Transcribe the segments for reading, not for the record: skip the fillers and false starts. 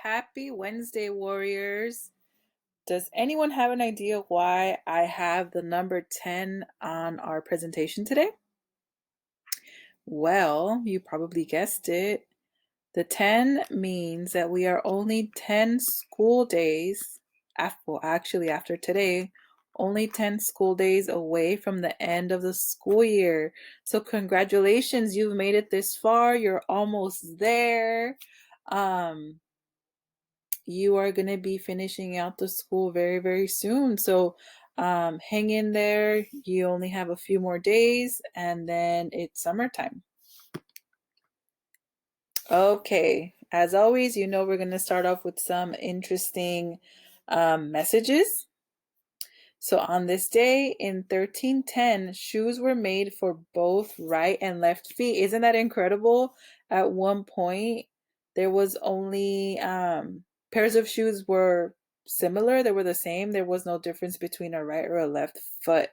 Happy Wednesday, warriors. Does anyone have an idea why I have the number 10 on our presentation today? Well, you probably guessed it. The 10 means that we are only 10 school days, actually after today, only 10 school days away from the end of the school year. So congratulations, you've made it this far. You're almost there. Um, you are going to be finishing out the school very, very soon. So hang in there. You only have a few more days and then it's summertime. Okay, as always, we're going to start off with some interesting messages. So on this day in 1310, shoes were made for both right and left feet. Isn't that incredible? At one point, there was only pairs of shoes were similar. They were the same. There was no difference between a right or a left foot.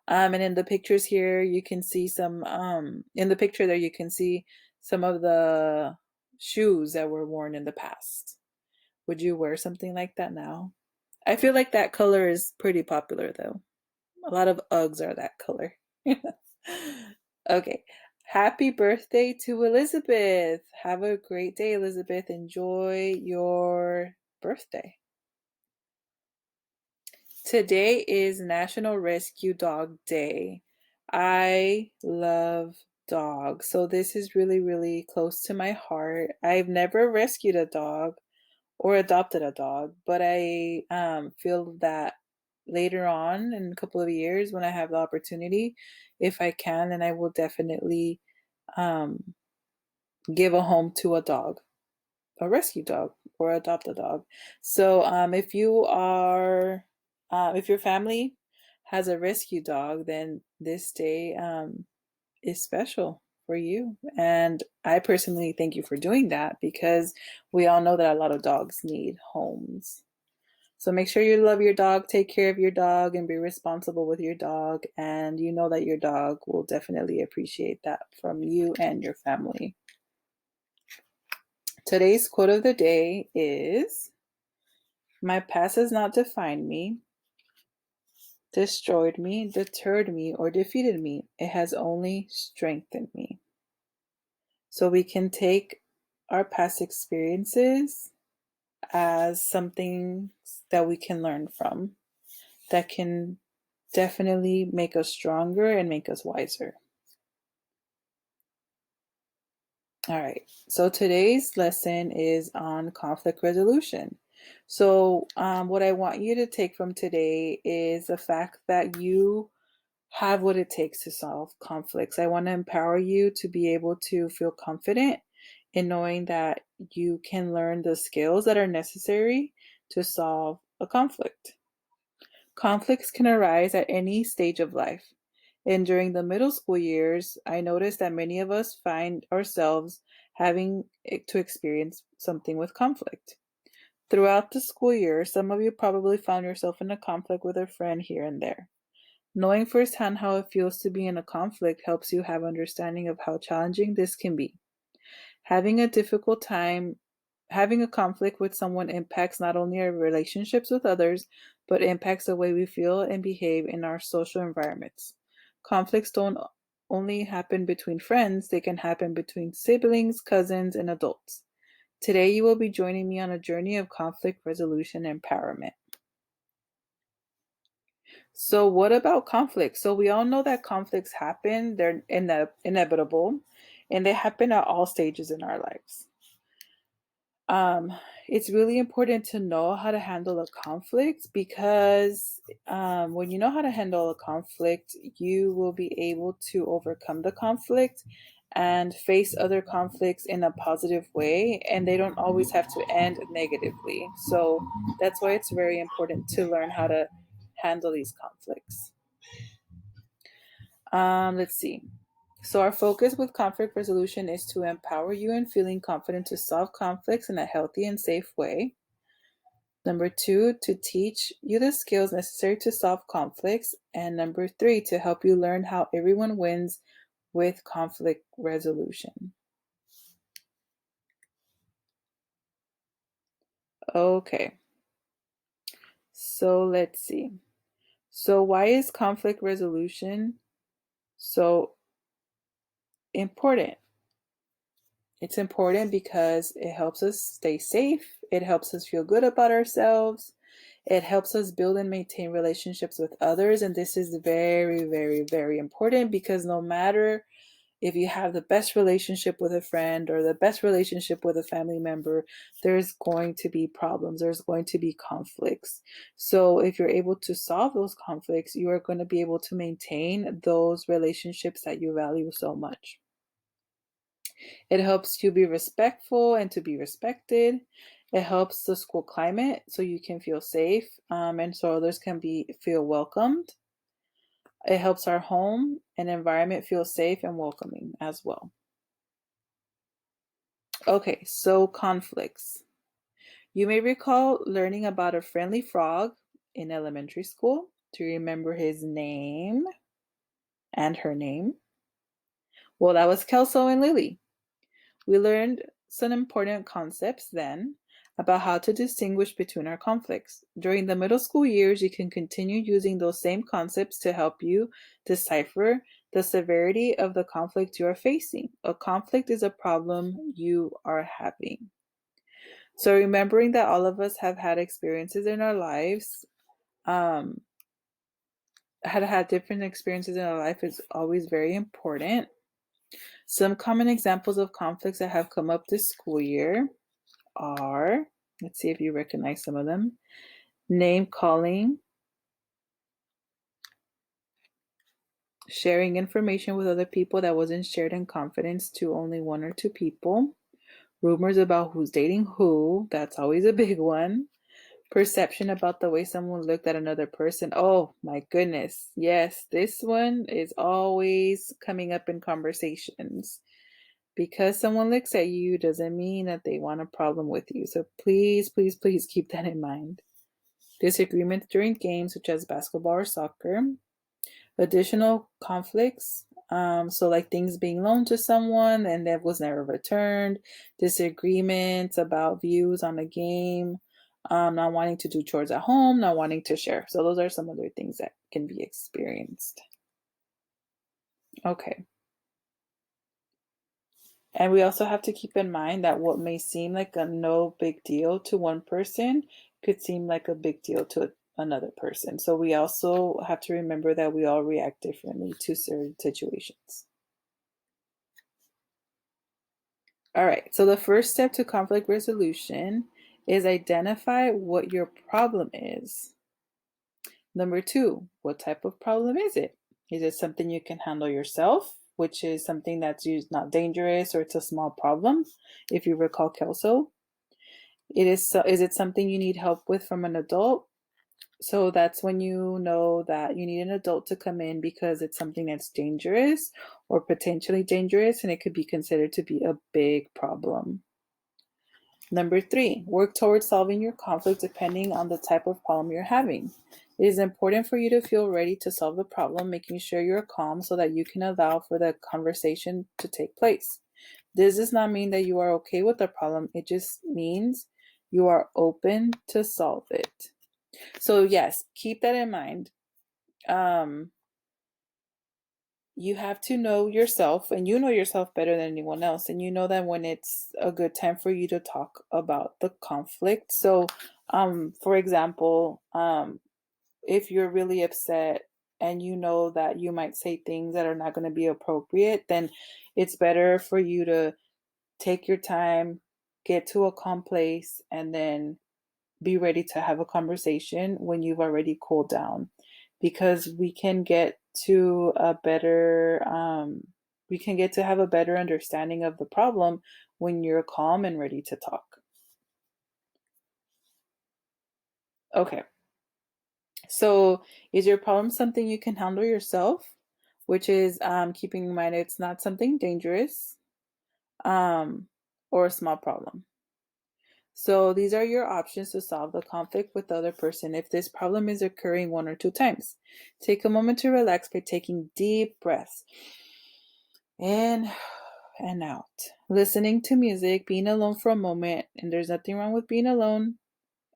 And in the pictures here, you can see some, in the picture there, you can see some of the shoes that were worn in the past. Would you wear something like that now? I feel like that color is pretty popular though. A lot of Uggs are that color. Okay. Happy birthday to Elizabeth. Have a great day, Elizabeth. Enjoy your birthday. Today is National Rescue Dog Day. I love dogs, so this is really, really close to my heart. I've never rescued a dog or adopted a dog, but I feel that later on in a couple of years when I have the opportunity, if I can, then I will definitely um, give a home to a dog, a rescue dog, or adopt a dog. So if your family has a rescue dog, then this day is special for you. And I personally thank you for doing that because we all know that a lot of dogs need homes. So make sure you love your dog, take care of your dog, and be responsible with your dog. And you know that your dog will definitely appreciate that from you and your family. Today's quote of the day is, "My past has not defined me, destroyed me, deterred me, or defeated me. It has only strengthened me." So we can take our past experiences as something that we can learn from, that can definitely make us stronger and make us wiser. All right, so today's lesson is on conflict resolution. So, what I want you to take from today is the fact that you have what it takes to solve conflicts. I want to empower you to be able to feel confident in knowing that you can learn the skills that are necessary to solve a conflict. Conflicts can arise at any stage of life. And during the middle school years, I noticed that many of us find ourselves having to experience something with conflict. Throughout the school year, some of you probably found yourself in a conflict with a friend here and there. Knowing firsthand how it feels to be in a conflict helps you have understanding of how challenging this can be. Having a difficult time, having a conflict with someone impacts not only our relationships with others, but impacts the way we feel and behave in our social environments. Conflicts don't only happen between friends, they can happen between siblings, cousins, and adults. Today, you will be joining me on a journey of conflict resolution and empowerment. So, what about conflicts? So, we all know that conflicts happen, they're inevitable, and they happen at all stages in our lives. Um, it's really important to know how to handle a conflict because when you know how to handle a conflict, you will be able to overcome the conflict and face other conflicts in a positive way, and they don't always have to end negatively. So that's why it's very important to learn how to handle these conflicts. Let's see. So, our focus with conflict resolution is to empower you in feeling confident to solve conflicts in a healthy and safe way. Number two, to teach you the skills necessary to solve conflicts. And number three, to help you learn how everyone wins with conflict resolution. Okay, so let's see. So why is conflict resolution so important? It's important because it helps us stay safe. It helps us feel good about ourselves. It helps us build and maintain relationships with others. And this is very, very, very important because no matter if you have the best relationship with a friend or the best relationship with a family member, there's going to be problems. There's going to be conflicts. So if you're able to solve those conflicts, you are going to be able to maintain those relationships that you value so much. It helps you be respectful and to be respected. It helps the school climate so you can feel safe, and so others can feel welcomed. It helps our home and environment feel safe and welcoming as well. Okay, so conflicts. You may recall learning about a friendly frog in elementary school. Do you remember his name and her name? Well, that was Kelso and Lily. We learned some important concepts then about how to distinguish between our conflicts. During the middle school years, you can continue using those same concepts to help you decipher the severity of the conflict you are facing. A conflict is a problem you are having. So, remembering that all of us have had experiences in our lives, um, had different experiences in our life is always very important. Some common examples of conflicts that have come up this school year are, let's see if you recognize some of them, name calling, sharing information with other people that wasn't shared in confidence to only one or two people, rumors about who's dating who, that's always a big one, perception about the way someone looked at another person. Oh my goodness. Yes, this one is always coming up in conversations. Because someone looks at you doesn't mean that they want a problem with you. So please, please, please keep that in mind. Disagreements during games such as basketball or soccer. Additional conflicts, so like things being loaned to someone and that was never returned. Disagreements about views on a game. Not wanting to do chores at home, not wanting to share. So those are some other things that can be experienced. Okay. And we also have to keep in mind that what may seem like a no big deal to one person could seem like a big deal to another person. So we also have to remember that we all react differently to certain situations. All right. So the first step to conflict resolution is identify what your problem is. Number two, what type of problem is it? Is it something you can handle yourself, which is something that's not dangerous or it's a small problem? If you recall Kelso, is it something you need help with from an adult? So that's when you know that you need an adult to come in because it's something that's dangerous or potentially dangerous and it could be considered to be a big problem. Number three, work towards solving your conflict depending on the type of problem you're having. It is important for you to feel ready to solve the problem, making sure you're calm so that you can allow for the conversation to take place. This does not mean that you are okay with the problem. It just means you are open to solve it. So yes, keep that in mind. Um, you have to know yourself and you know yourself better than anyone else, and you know that when it's a good time for you to talk about the conflict. So for example, if you're really upset and you know that you might say things that are not going to be appropriate, then it's better for you to take your time, get to a calm place, and then be ready to have a conversation when you've already cooled down, because we can get to have a better understanding of the problem when you're calm and ready to talk. Okay, so is your problem something you can handle yourself, which is keeping in mind it's not something dangerous, um, or a small problem? So these are your options to solve the conflict with the other person if this problem is occurring one or two times. Take a moment to relax by taking deep breaths in and out. Listening to music, being alone for a moment, and there's nothing wrong with being alone.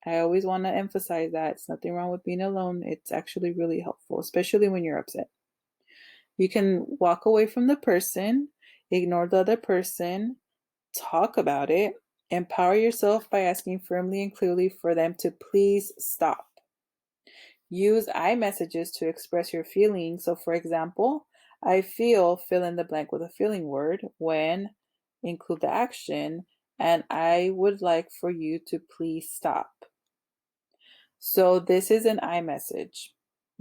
I always want to emphasize that it's nothing wrong with being alone. It's actually really helpful, especially when you're upset. You can walk away from the person, ignore the other person, talk about it, empower yourself by asking firmly and clearly for them to please stop. Use I messages to express your feelings. So, for example, I feel, fill in the blank with a feeling word, when, include the action, and I would like for you to please stop. So, this is an I message.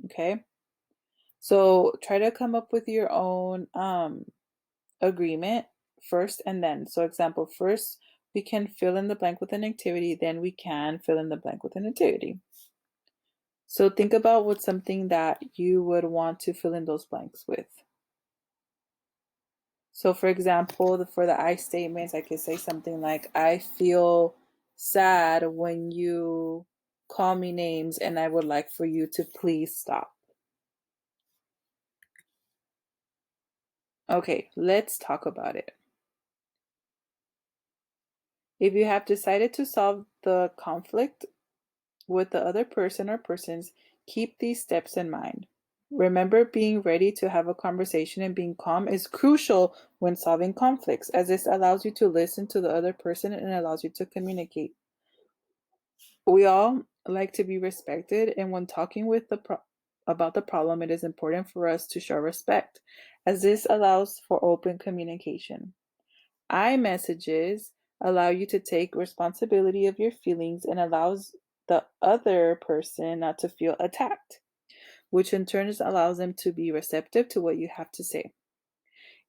Okay. So, try to come up with your own agreement first and then. So, example, first we can fill in the blank with an activity, then we can fill in the blank with an activity. So think about what's something that you would want to fill in those blanks with. So for example, for the I statements, I could say something like, I feel sad when you call me names and I would like for you to please stop. Okay, let's talk about it. If you have decided to solve the conflict with the other person or persons, keep these steps in mind. Remember, being ready to have a conversation and being calm is crucial when solving conflicts, as this allows you to listen to the other person and allows you to communicate. We all like to be respected, and when talking with about the problem, it is important for us to show respect, as this allows for open communication. I messages allow you to take responsibility of your feelings and allows the other person not to feel attacked, which in turn allows them to be receptive to what you have to say.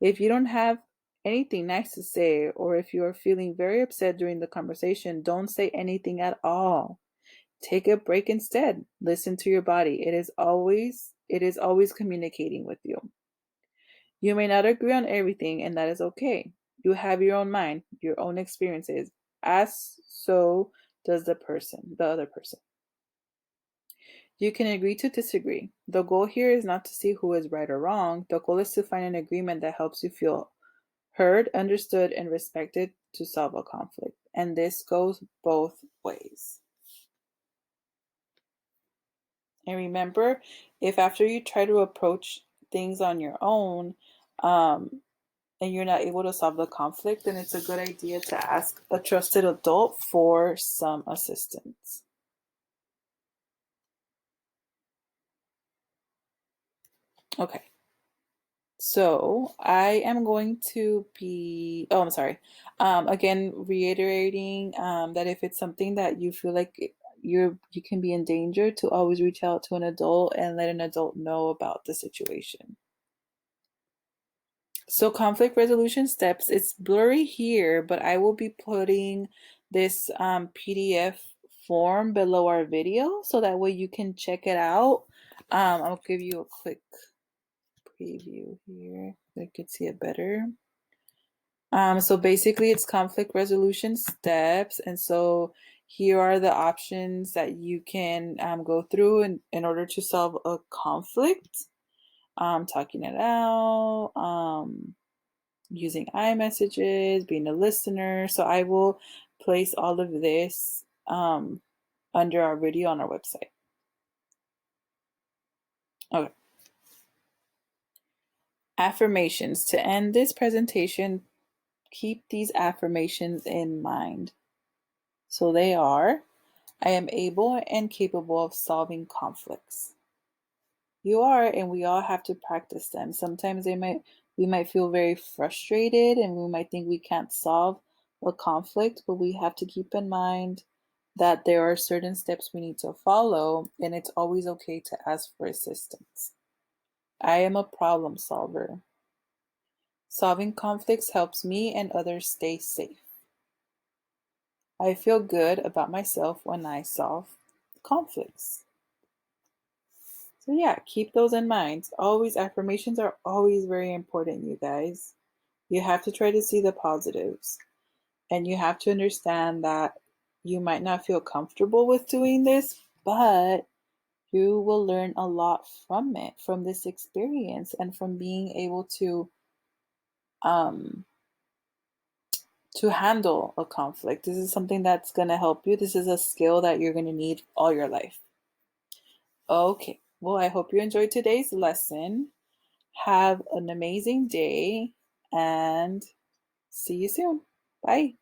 If you don't have anything nice to say, or if you are feeling very upset during the conversation, don't say anything at all. Take a break instead. Listen to your body. It is always communicating with you. You may not agree on everything, and that is okay. You have your own mind, your own experiences, as so does the other person. You can agree to disagree. The goal here is not to see who is right or wrong. The goal is to find an agreement that helps you feel heard, understood, and respected to solve a conflict. And this goes both ways. And remember, if after you try to approach things on your own, and you're not able to solve the conflict, then it's a good idea to ask a trusted adult for some assistance. Okay. So I am going to be, oh, I'm sorry. Again, reiterating that if it's something that you feel like you can be in danger, to always reach out to an adult and let an adult know about the situation. So conflict resolution steps, it's blurry here, but I will be putting this PDF form below our video so that way you can check it out. I'll give you a quick preview here so you can see it better. So basically it's conflict resolution steps. And so here are the options that you can go through in order to solve a conflict. Talking it out, using iMessages, being a listener. So I will place all of this under our video on our website. Okay. Affirmations. To end this presentation, keep these affirmations in mind. So they are, I am able and capable of solving conflicts. You are, and we all have to practice them. Sometimes we might feel very frustrated and we might think we can't solve a conflict, but we have to keep in mind that there are certain steps we need to follow, and it's always okay to ask for assistance. I am a problem solver. Solving conflicts helps me and others stay safe. I feel good about myself when I solve conflicts. So yeah, keep those in mind. Always, affirmations are always very important, you guys. You have to try to see the positives. And you have to understand that you might not feel comfortable with doing this, but you will learn a lot from it, from this experience, and from being able um, to handle a conflict. This is something that's going to help you. This is a skill that you're going to need all your life. Okay. Well, I hope you enjoyed today's lesson. Have an amazing day and see you soon. Bye.